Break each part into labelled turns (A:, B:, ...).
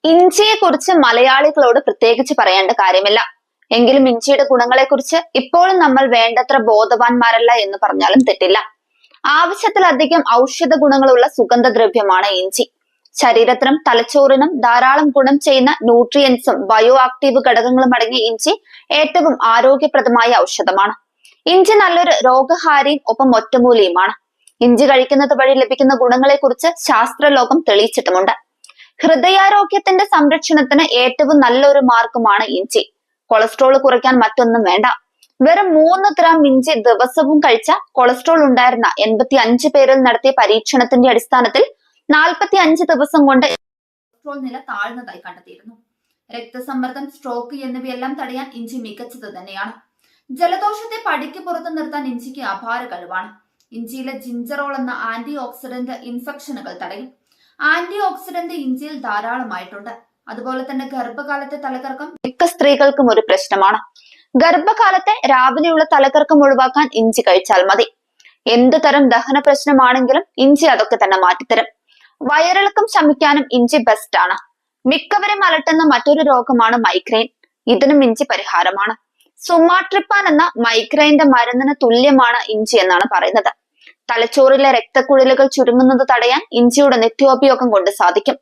A: ഇഞ്ചിയെ കുറിച്ച് മലയാളികളോട് പ്രത്യേകിച്ച് പറയേണ്ട കാര്യമില്ല. എങ്കിലും ഇഞ്ചിയുടെ ഗുണങ്ങളെ കുറിച്ച് ഇപ്പോഴും നമ്മൾ വേണ്ടത്ര ബോധവാന്മാരല്ല എന്ന് പറഞ്ഞാലും തെറ്റില്ല. ആവശ്യത്തിലധികം ഔഷധ ഗുണങ്ങളുള്ള സുഗന്ധദ്രവ്യമാണ് ഇഞ്ചി. ശരീരത്തിനും തലച്ചോറിനും ധാരാളം ഗുണം ചെയ്യുന്ന ന്യൂട്രിയൻസും ബയോ ആക്റ്റീവ് ഘടകങ്ങളും അടങ്ങിയ ഇഞ്ചി ഏറ്റവും ആരോഗ്യപ്രദമായ ഔഷധമാണ്. ഇഞ്ചി നല്ലൊരു രോഗഹാരിയും ഒപ്പം ഒറ്റമൂലിയുമാണ്. ഇഞ്ചി കഴിക്കുന്നത് വഴി ലഭിക്കുന്ന ഗുണങ്ങളെ കുറിച്ച് ശാസ്ത്രലോകം തെളിയിച്ചിട്ടുമുണ്ട്. ഹൃദയാരോഗ്യത്തിന്റെ സംരക്ഷണത്തിന് ഏറ്റവും നല്ലൊരു മാർഗമാണ് ഇഞ്ചി. കൊളസ്ട്രോൾ കുറയ്ക്കാൻ മറ്റൊന്നും വേണ്ട. വെറും 3 ഗ്രാം ഇഞ്ചി ദിവസവും കഴിച്ച കൊളസ്ട്രോൾ ഉണ്ടായിരുന്ന 85 പേരിൽ നടത്തിയ പരീക്ഷണത്തിന്റെ അടിസ്ഥാനത്തിൽ 45 ദിവസം കൊണ്ട് കൊളസ്ട്രോൾ നില താഴ്ന്നതായി കണ്ടെത്തിയിരുന്നു. രക്തസമ്മർദ്ദം, സ്ട്രോക്ക് എന്നിവയെല്ലാം തടയാൻ ഇഞ്ചി മികച്ചത് തന്നെയാണ്. ജലദോഷത്തെ പടിക്ക് പുറത്തു നിർത്താൻ ഇഞ്ചിക്ക് അപാര കഴിവാണ്. ഇഞ്ചിയിലെ ജിഞ്ചറോൾ എന്ന ആന്റി ഓക്സിഡന്റ് ഇൻഫെക്ഷനുകൾ തടയും. ആന്റി ഓക്സിഡന്റ് ഇഞ്ചിയിൽ ധാരാളമായിട്ടുണ്ട്. അതുപോലെ തന്നെ ഗർഭകാലത്തെ തലകറക്കം മിക്ക സ്ത്രീകൾക്കും ഒരു പ്രശ്നമാണ്. ഗർഭകാലത്തെ രാവിലെയുള്ള തലകറക്കം ഒഴിവാക്കാൻ ഇഞ്ചി കഴിച്ചാൽ മതി. എന്ത് തരം ദഹന പ്രശ്നമാണെങ്കിലും ഇഞ്ചി അതൊക്കെ തന്നെ മാറ്റിത്തരും. വയറിളക്കം ശമിക്കാനും ഇഞ്ചി ബെസ്റ്റ് ആണ്. മിക്കവരും അലട്ടുന്ന മറ്റൊരു രോഗമാണ് മൈഗ്രെയിൻ. ഇതിനും ഇഞ്ചി പരിഹാരമാണ്. സുമാട്രിപ്പാൻ എന്ന മൈഗ്രെയിന്റെ മരുന്നിന് തുല്യമാണ് ഇഞ്ചി എന്നാണ് പറയുന്നത്. തലച്ചോറിലെ രക്തക്കുഴലുകൾ ചുരുങ്ങുന്നത് തടയാൻ ഇഞ്ചിയുടെ നിത്യോപയോഗം കൊണ്ട് സാധിക്കും.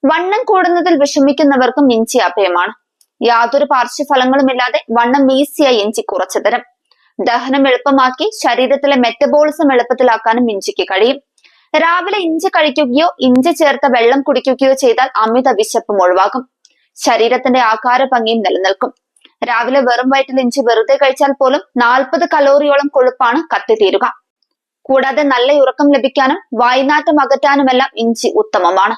A: വണ്ണം കൂടുന്നതിൽ വിഷമിക്കുന്നവർക്കും ഇഞ്ചി അഭയമാണ്. യാതൊരു പാർശ്വഫലങ്ങളുമില്ലാതെ വണ്ണം ഈസിയായി ഇഞ്ചി കുറച്ചു തരും. ദഹനം എളുപ്പമാക്കി ശരീരത്തിലെ മെറ്റബോളിസം എളുപ്പത്തിലാക്കാനും ഇഞ്ചിക്ക് കഴിയും. രാവിലെ ഇഞ്ചി കഴിക്കുകയോ ഇഞ്ചി ചേർത്ത വെള്ളം കുടിക്കുകയോ ചെയ്താൽ അമിത വിശപ്പും ഒഴിവാകും. ശരീരത്തിന്റെ ആകാര ഭംഗിയും നിലനിൽക്കും. രാവിലെ വെറും വയറ്റിൽ ഇഞ്ചി വെറുതെ കഴിച്ചാൽ പോലും 40 കലോറിയോളം കൊഴുപ്പാണ് കത്തിത്തീരുക. കൂടാതെ നല്ല ഉറക്കം ലഭിക്കാനും വായ്നാറ്റം അകറ്റാനുമെല്ലാം ഇഞ്ചി ഉത്തമമാണ്.